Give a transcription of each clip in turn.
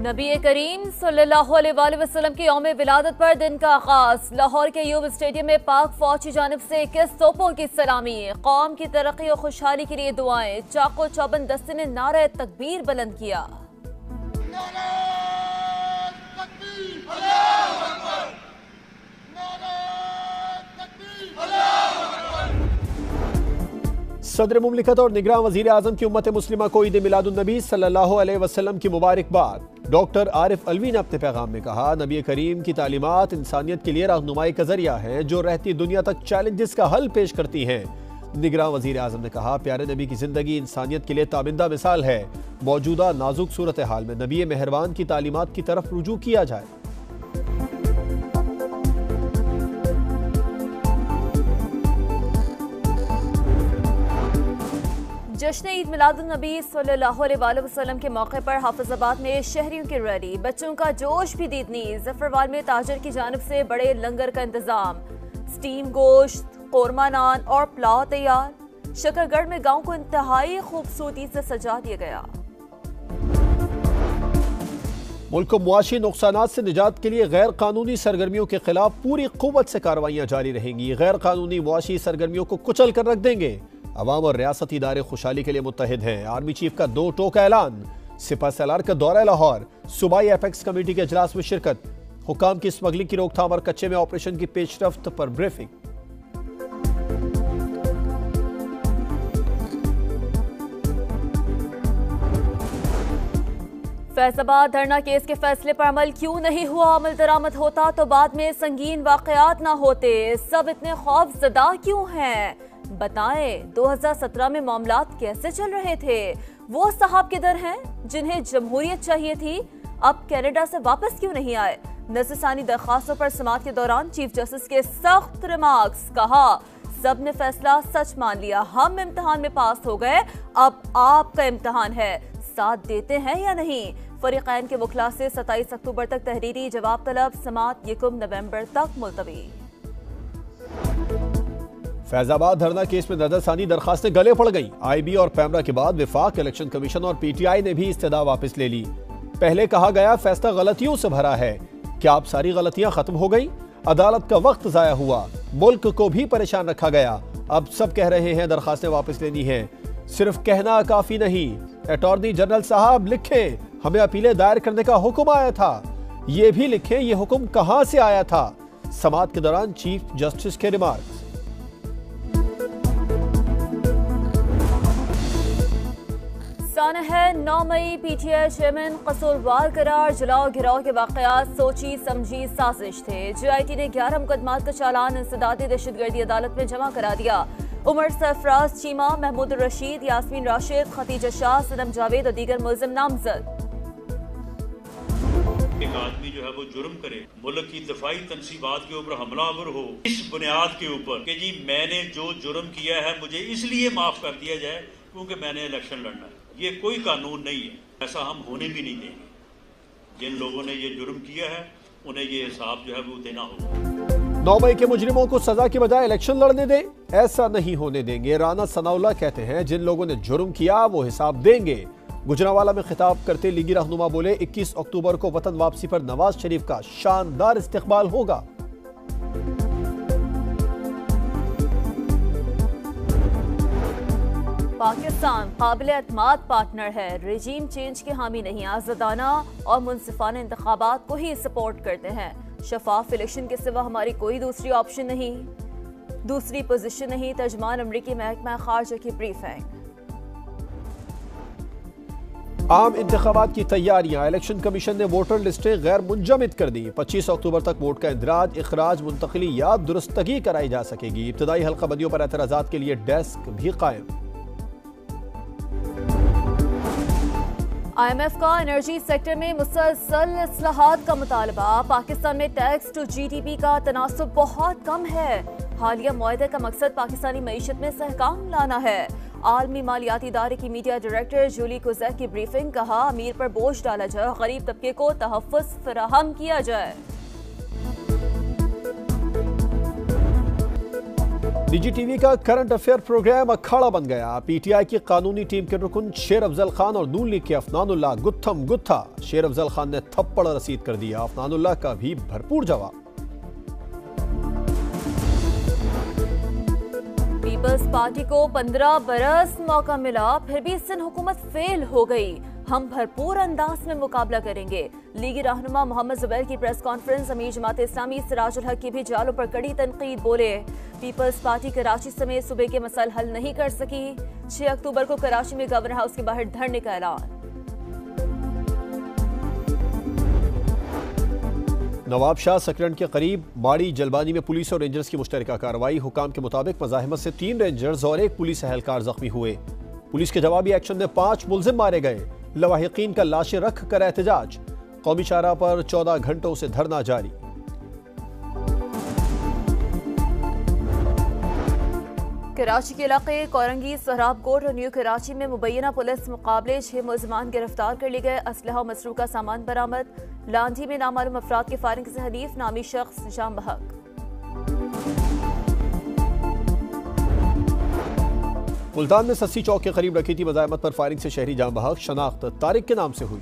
नबी करीम सल्लल्लाहु अलैहि वसल्लम की यौम विलादत पर दिन का आगाज। लाहौर के यूब स्टेडियम में पाक फौज की जानिब से 21 तोपों की सलामी। कौम की तरक्की और खुशहाली के लिए दुआएं। चाको चौबंद दस्ते ने नारे तकबीर बुलंद किया। सदर मुमलिकत और निगरान वजीर आजम की उम्मत मुस्लिमा को ईद मिलादुन्नबी सल्लल्लाहु अलैहि वसल्लम की मुबारकबाद। डॉक्टर आरिफ अलवी ने अपने पैगाम में कहा, नबी करीम की तालीमात इंसानियत के लिए रहनुमाई का जरिया है जो रहती दुनिया तक चैलेंजेस का हल पेश करती हैं। निगरान वजीर आजम ने कहा, प्यारे नबी की जिंदगी इंसानियत के लिए ताबिंदा मिसाल है। मौजूदा नाजुक सूरत हाल में नबी मेहरबान की तालीमात की तरफ रुजू किया जाए। जश्न ईद मिलादुन्नबी सल्लल्लाहु अलैहि वसल्लम के मौके पर हाफिजाबाद में शहरियों की रैली। बच्चों का जोश भी दीदनी। जफरवाल में ताजर की जानिब से बड़े लंगर का इंतजाम। स्टीम गोश्त, कोरमा नान और पुलाव तैयार। शकरगढ़ में गांव को इंतहाई खूबसूरती से सजा दिया गया। मुल्क को मुआशी नुकसानात से निजात के लिए गैर कानूनी सरगर्मियों के खिलाफ पूरी कुव्वत से कार्रवाइयां जारी रहेंगी। गैर कानूनी मुआशी सरगर्मियों को कुचल कर रख देंगे। अवाम और रियासती इदारे खुशहाली के लिए मुत्तहिद हैं। आर्मी चीफ का 2 टोक ऐलान। सिपा सलार का दौरा लाहौर। सूबाई एपेक्स कमेटी के इजलास में शिरकत। हुकाम की स्मगलिंग की रोकथाम और कच्चे में ऑपरेशन की पेशरफ्त पर ब्रीफिंग। फैसलाबाद धरना केस के फैसले पर अमल क्यों नहीं हुआ? अमल दरामद होता तो बाद में संगीन वाकयात ना होते। सब इतने खौफजदा क्यों हैं? बताएं, 2017 में मामलात कैसे चल रहे थे? वो साहब किधर हैं जिन्हें जमहूरियत चाहिए थी? अब कनाडा से वापस क्यों नहीं आए? नज़रसानी दरखास्तों पर समाअत के दौरान चीफ जस्टिस के सख्त रिमार्क्स। कहा, सब ने फैसला सच मान लिया। हम इम्तिहान में पास हो गए, अब आपका इम्तिहान है। साथ देते हैं या नहीं? फरीकैन के वकला से 27 अक्टूबर तक तहरीरी जवाब तलब। समाअत 1 नवंबर तक मुलतवी। फैजाबाद धरना केस में नजरसानी दरखास्तें गले पड़ गईं। आईबी और पैमरा के बाद विफाक, इलेक्शन कमीशन और पीटीआई ने भी इस्तदा वापस ले ली। पहले कहा गया फैसला गलतियों से भरा है। क्या अब सारी गलतियां खत्म हो गई? अदालत का वक्त जाया हुआ। मुल्क को भी परेशान रखा गया। अब सब कह रहे हैं दरखास्तें वापस लेनी है। सिर्फ कहना काफी नहीं। अटॉर्नी जनरल साहब लिखें, हमें अपीलें दायर करने का हुक्म आया था। ये भी लिखें, ये हुक्म कहां से आया था? समाअत के दौरान चीफ जस्टिस के रिमार्क। साना है 9 मई। पीटीआई चेयरमैन कसूरवार करार। जलाओ घिराव के वाकयात सोची समझी साजिश थे। जीआईटी ने 11 मुकदमात का चालान इंसदादी दहशतगर्दी अदालत में जमा करा दिया। उमर सरफराज चीमा, महमूद रशीद, यास्मीन राशिद, खतीजा शाह, सनम जावेद और दीगर मुल्जिम नामजद। एक आदमी जो है वो जुर्म करे, मुल्क की दफाई तनसीबात के ऊपर हमलावर हो, इस बुनियाद के ऊपर कि जी मैंने जो जुर्म किया है मुझे इसलिए माफ कर दिया जाए क्योंकि मैंने इलेक्शन लड़ना है, ये कोई कानून नहीं है। ऐसा हम होने भी नहीं देंगे। जिन लोगों ने ये जुर्म किया है उन्हें ये हिसाब जो है वो देना होगा। 9 मई के मुजरिमों को सजा की बजाय इलेक्शन लड़ने दें, ऐसा नहीं होने देंगे। राना सनाउल्लाह कहते हैं, जिन लोगों ने जुर्म किया वो हिसाब देंगे। गुजरांवाला में खिताब करते लीगी रहनुमा बोले, 21 अक्टूबर को वतन वापसी पर नवाज शरीफ का शानदार इस्तकबाल होगा। पाकिस्तान काबिल एतमाद पार्टनर है। रेजीम चेंज के हामी नहीं। आज़ादाना और मुनसिफाना इंतखाबात को ही सपोर्ट करते हैं। शफाफ इलेक्शन के सिवा हमारी कोई दूसरी ऑप्शन नहीं, दूसरी पोजीशन नहीं। तर्जमान अमरीकी महकमा खारजा की ब्रीफिंग। आम इंतखाबात की तैयारियां। इलेक्शन कमीशन ने वोटर लिस्टें गैर मुंजमद कर दी। 25 अक्टूबर तक वोट का इंदराज, इखराज, मुंतकली या दुरुस्तगी कराई जा सकेगी। इब्तदाई हल्काबंदियों पर एतराजात के लिए डेस्क भी कायम। IMF का एनर्जी सेक्टर में मुसलसल इस्लाहात का मुतालबा। पाकिस्तान में टैक्स टू GDP का तनासुब बहुत कम है। हालिया मुआहदे का मकसद पाकिस्तानी मईशत में सहकाम लाना है। आलमी मालियाती इदारे की मीडिया डायरेक्टर जूली कुजैक की ब्रीफिंग। कहा, अमीर पर बोझ डाला जाए, गरीब तबके को तहफ़्फ़ुज़ फराहम किया जाए। निजी टीवी का करंट अफेयर प्रोग्राम अखाड़ा बन गया। पीटीआई की कानूनी टीम के रुकन शेर अफजल खान और नून लीग के अफनानुल्लाह गुत्थम गुत्था। शेर अफजल खान ने थप्पड़ रसीद कर दिया, अफनानुल्लाह का भी भरपूर जवाब। पीपल्स पार्टी को 15 बरस मौका मिला, फिर भी सिंध हुकूमत फेल हो गई। हम भरपूर अंदाज में मुकाबला करेंगे। लीगी रहनुमा मोहम्मद जुबैर की प्रेस कॉन्फ्रेंस। अमीर जमात इस्लामी सिराजुल हक की भी जालों पर कड़ी तनकीद। बोले, पीपल्स पार्टी कराची समेत सूबे के मसाइल हल नहीं कर सकी। 6 अक्टूबर को कराची में गवर्नर हाउस के बाहर धरने का ऐलान। नवाब शाह सकरंड के करीब माड़ी जलबानी में पुलिस और रेंजर्स की मुश्तरका कार्रवाई। हुकाम के मुताबिक मज़ाहिमत से 3 रेंजर्स और 1 पुलिस एहलकार जख्मी हुए। पुलिस के जवाबी एक्शन में 5 मुलजिम मारे गए। लवाहिकीन का लाशें रख कर एहतजाज। कौमी शाहराह पर 14 घंटों से धरना जारी। कराची के इलाके कोरंगी, सोहराबकोट और न्यू कराची में मुबैना पुलिस मुकाबले 6 मुलजमान गिरफ्तार कर लिए गए। असलहा और मसरूका सामान बरामद। लांधी में नामालूम अफराद की फायरिंग से हलीफ नामी शख्स जाम बहक। मुल्तान में सस्सी चौक के करीब रखी थी मज़ाहमत पर फायरिंग से शहरी जाम बहक। शनाख्त तारिक के नाम से हुई।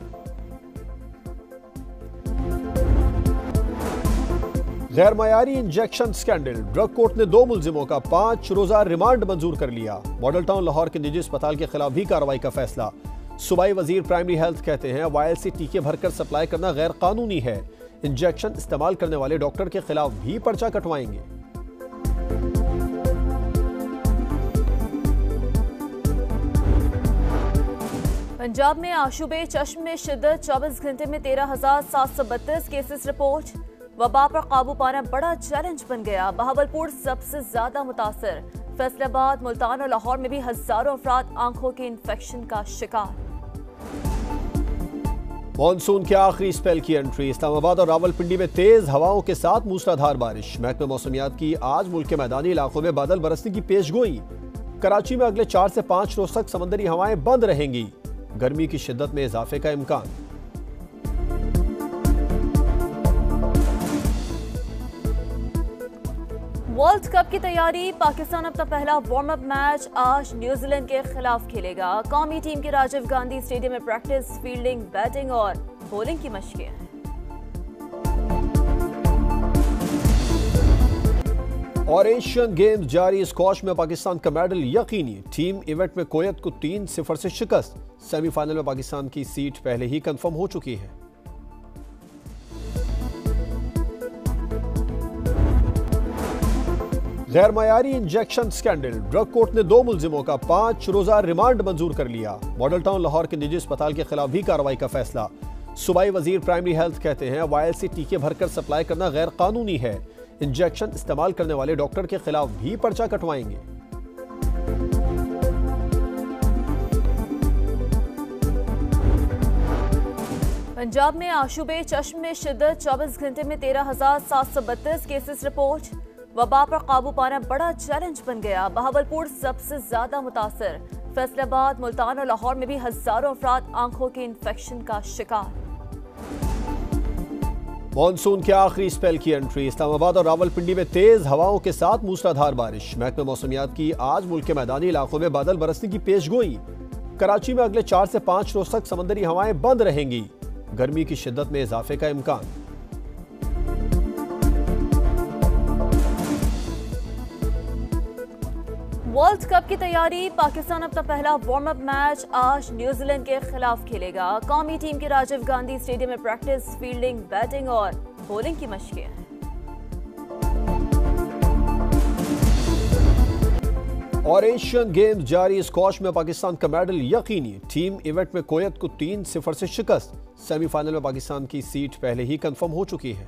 गैर मयारी इंजेक्शन स्कैंडल। ड्रग कोर्ट ने 2 मुलजिमों का 5 रोजा रिमांड मंजूर कर लिया। मॉडल टाउन लाहौर के निजी अस्पताल के खिलाफ भी कार्रवाई का फैसला। सूबाई वजीर प्राइमरी हेल्थ कहते हैं वायल से टीके भरकर सप्लाई करना गैर कानूनी है। इंजेक्शन इस्तेमाल करने वाले डॉक्टर के खिलाफ भी पर्चा कटवाएंगे। पंजाब में आशुबे चश्म में शिद्दत। 24 घंटे में 13,732 केसेस रिपोर्ट। वबा पर काबू पाना बड़ा चैलेंज बन गया। बहावलपुर सबसे ज्यादा मुतासर। फैसलाबाद, मुल्तान और लाहौर में भी हजारों अफराद आंखों के इन्फेक्शन का शिकार। मॉनसून के आखिरी स्पेल की एंट्री। इस्लामाबाद और रावलपिंडी में तेज हवाओं के साथ मूसलाधार बारिश। महकमे मौसमियात की आज मुल्क के मैदानी इलाकों में बादल बरसने की पेशगोई। कराची में अगले 4 से 5 रोज तक समंदरी हवाएं बंद रहेंगी। गर्मी की शिद्दत में इजाफे का इम्कान। वर्ल्ड कप की तैयारी। पाकिस्तान अपना पहला वार्म अप मैच आज न्यूजीलैंड के खिलाफ खेलेगा। कौमी टीम के राजीव गांधी स्टेडियम में प्रैक्टिस, फील्डिंग, बैटिंग और बॉलिंग की मशकें हैं। और एशियन गेम्स जारी। स्क्वॉश में पाकिस्तान का मेडल यकीनी। टीम इवेंट में कुवैत को 3-0 से शिकस्त। सेमीफाइनल में पाकिस्तान की सीट पहले ही कंफर्म हो चुकी है। गैर मयारी इंजेक्शन स्कैंडल। ड्रग कोर्ट ने 2 मुलजिमों का 5 रोजा रिमांड मंजूर कर लिया। मॉडल टाउन लाहौर के निजी अस्पताल के खिलाफ भी कार्रवाई का फैसला। सूबाई वजीर प्राइमरी हेल्थ कहते हैं वायल से टीके भरकर सप्लाई करना गैर कानूनी है। इंजेक्शन इस्तेमाल करने वाले डॉक्टर के खिलाफ भी पर्चा कटवाएंगे। पंजाब में आशुबे चश्म में शिद्दत। 24 घंटे में 13,732 केसेस रिपोर्ट। वबा पर काबू पाना बड़ा चैलेंज बन गया। बहावलपुर सबसे ज्यादा मुतासर। फैसलाबाद, मुल्तान और लाहौर में भी हजारों अफराद आंखों के इन्फेक्शन का शिकार। मॉनसून के आखिरी स्पेल की एंट्री। इस्लामाबाद और रावलपिंडी में तेज हवाओं के साथ मूसलाधार बारिश। महकमे मौसमियात की आज मुल्क के मैदानी इलाकों में बादल बरसने की पेशगोई। कराची में अगले 4 से 5 रोज तक समंदरी हवाएं बंद रहेंगी। गर्मी की शिद्दत में इजाफे का इम्कान। वर्ल्ड कप की तैयारी। पाकिस्तान अपना पहला वार्म अप मैच आज न्यूजीलैंड के खिलाफ खेलेगा। कौमी टीम के राजीव गांधी स्टेडियम में प्रैक्टिस, फील्डिंग, बैटिंग और बॉलिंग की मशकें हैं। और एशियन गेम्स जारी। स्क्वॉश में पाकिस्तान का मेडल यकीनी। टीम इवेंट में कुवैत को 3-0 से शिकस्त। सेमीफाइनल में पाकिस्तान की सीट पहले ही कंफर्म हो चुकी है।